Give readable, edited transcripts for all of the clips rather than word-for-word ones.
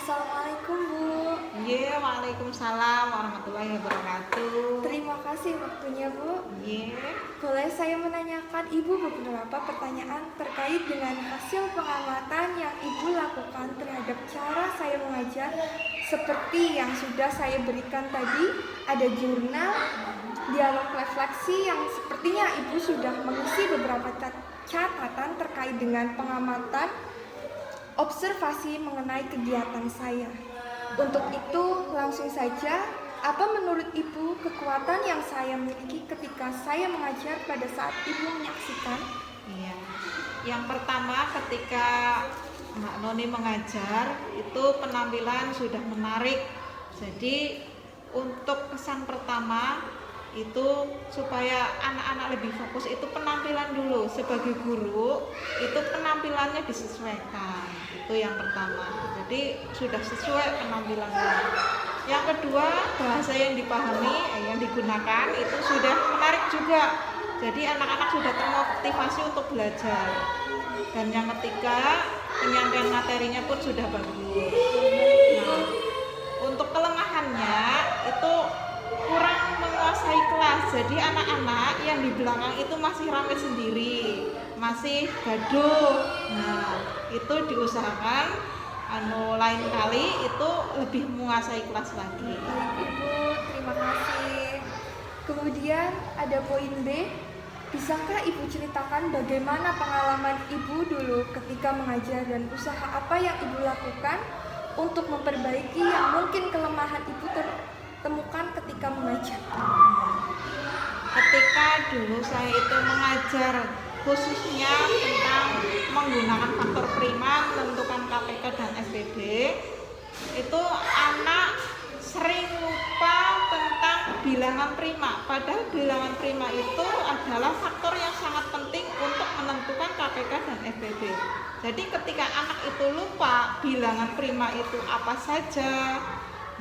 Assalamualaikum Bu. Iya, waalaikumsalam warahmatullahi wabarakatuh. Terima kasih waktunya Bu. Iya, Boleh saya menanyakan Ibu beberapa pertanyaan terkait dengan hasil pengamatan yang Ibu lakukan terhadap cara saya mengajar. Seperti yang sudah saya berikan tadi, ada jurnal, dialog refleksi yang sepertinya Ibu sudah mengisi beberapa catatan terkait dengan pengamatan observasi mengenai kegiatan saya. Untuk itu, langsung saja, apa menurut Ibu kekuatan yang saya miliki ketika saya mengajar pada saat Ibu menyaksikan? iya. Yang pertama ketika Mbak Noni mengajar itu penampilan sudah menarik. Jadi untuk kesan pertama itu supaya anak-anak lebih fokus itu penampilan dulu. Sebagai guru itu penampilannya disesuaikan. Itu yang pertama. Jadi sudah sesuai penampilannya. Yang kedua, bahasa yang dipahami, yang digunakan itu sudah menarik juga. Jadi anak-anak sudah termotivasi untuk belajar. Dan yang ketiga, penyampaian materinya pun sudah bagus. Nah, untuk kelemahannya itu kurang menguasai kelas. Jadi anak-anak yang di belakang itu masih ramai sendiri, masih gaduh. Nah, itu diusahakan lain kali itu lebih menguasai kelas lagi. Baik Ibu, terima kasih. Kemudian ada poin B. Bisakah Ibu ceritakan bagaimana pengalaman Ibu dulu ketika mengajar dan usaha apa yang Ibu lakukan untuk memperbaiki yang mungkin kelemahan Ibu temukan ketika mengajar? Ketika dulu saya itu mengajar khususnya tentang menggunakan faktor prima menentukan KPK dan FBB, itu anak sering lupa tentang bilangan prima. Padahal bilangan prima itu adalah faktor yang sangat penting untuk menentukan KPK dan FBB. Jadi ketika anak itu lupa bilangan prima itu apa saja,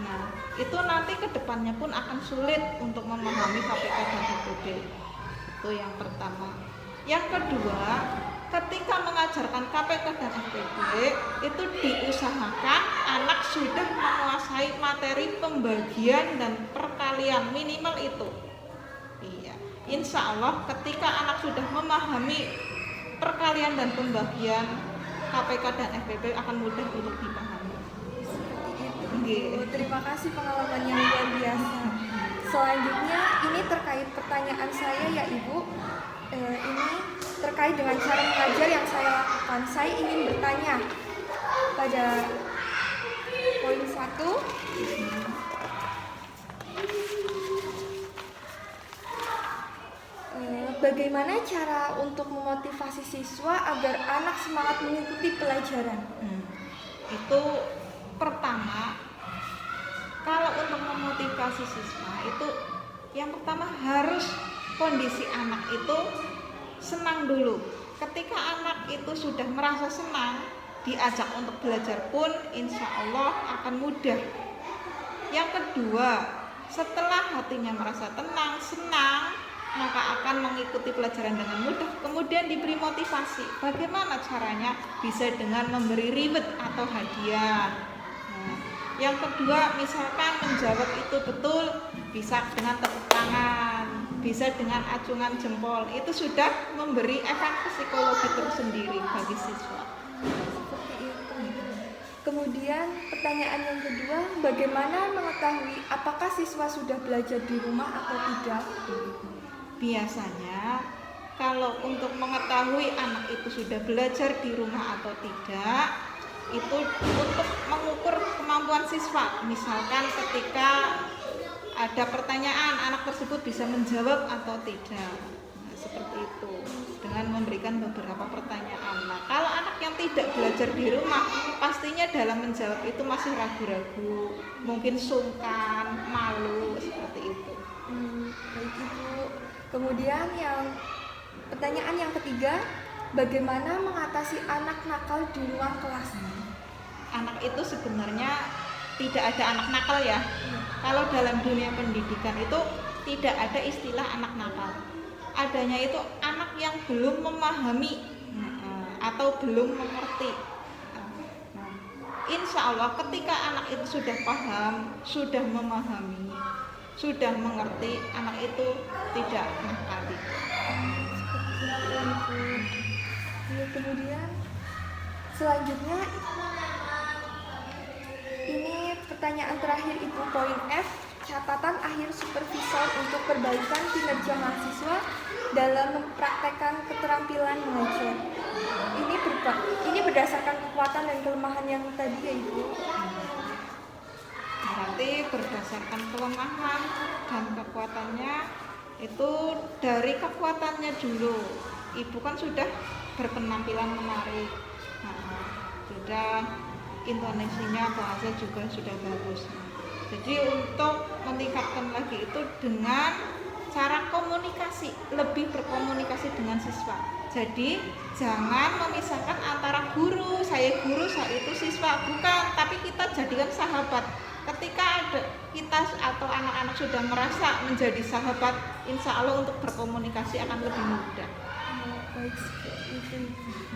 nah itu nanti kedepannya pun akan sulit untuk memahami KPK dan FBB. Itu yang pertama. Yang kedua, ketika mengajarkan KPK dan FBB itu diusahakan anak sudah menguasai materi pembagian dan perkalian minimal itu. Iya, insya Allah ketika anak sudah memahami perkalian dan pembagian, KPK dan FBB akan mudah untuk dipahami. Seperti itu. Terima kasih pengalaman yang luar biasa. Selanjutnya ini terkait pertanyaan saya ya Ibu. Ini terkait dengan cara mengajar yang saya lakukan. Saya ingin bertanya pada poin 1. Bagaimana cara untuk memotivasi siswa agar anak semangat mengikuti pelajaran? Itu pertama, kalau untuk memotivasi siswa itu yang pertama harus kondisi anak itu senang dulu. Ketika anak itu sudah merasa senang, diajak untuk belajar pun insya Allah akan mudah. Yang kedua, setelah hatinya merasa tenang, senang, maka akan mengikuti pelajaran dengan mudah. Kemudian diberi motivasi. Bagaimana caranya? Bisa dengan memberi reward atau hadiah. Nah, yang kedua, misalkan menjawab itu betul, bisa dengan tepuk tangan, bisa dengan acungan jempol. Itu sudah memberi efek psikologi tersendiri bagi siswa. Seperti itu. Kemudian pertanyaan yang kedua, bagaimana mengetahui apakah siswa sudah belajar di rumah atau tidak? Biasanya kalau untuk mengetahui anak itu sudah belajar di rumah atau tidak, itu untuk mengukur kemampuan siswa. Misalkan ketika ada pertanyaan, anak tersebut bisa menjawab atau tidak. Nah, seperti itu, dengan memberikan beberapa pertanyaan. Nah, kalau anak yang tidak belajar di rumah, pastinya dalam menjawab itu masih ragu-ragu, mungkin sungkan, malu, seperti itu. Baik Ibu. Kemudian pertanyaan yang ketiga, bagaimana mengatasi anak nakal di ruang kelas? Anak itu sebenarnya tidak ada anak nakal ya. Kalau dalam dunia pendidikan itu tidak ada istilah anak nakal. Adanya itu anak yang belum memahami atau belum mengerti. Insya insya Allah ketika anak itu sudah paham, sudah memahami, sudah mengerti, anak itu tidak nakal. Lalu kemudian selanjutnya ini pertanyaan terakhir Ibu, poin F, catatan akhir supervisor untuk perbaikan kinerja mahasiswa dalam mempraktekkan keterampilan mengajar. Ini berdasarkan kekuatan dan kelemahan yang tadi ya Ibu. Berarti berdasarkan kelemahan dan kekuatannya, itu dari kekuatannya dulu. Ibu kan sudah berpenampilan menarik, sudah intonasinya, bahasa juga sudah bagus. Jadi untuk meningkatkan lagi itu dengan cara komunikasi, lebih berkomunikasi dengan siswa. Jadi jangan memisahkan antara guru, saya itu siswa, bukan, tapi kita jadikan sahabat. Ketika ada kita atau anak-anak sudah merasa menjadi sahabat, insya Allah untuk berkomunikasi akan lebih mudah. Baik, seperti itu.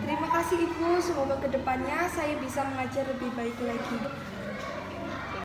Terima kasih Ibu, semoga kedepannya saya bisa mengajar lebih baik lagi.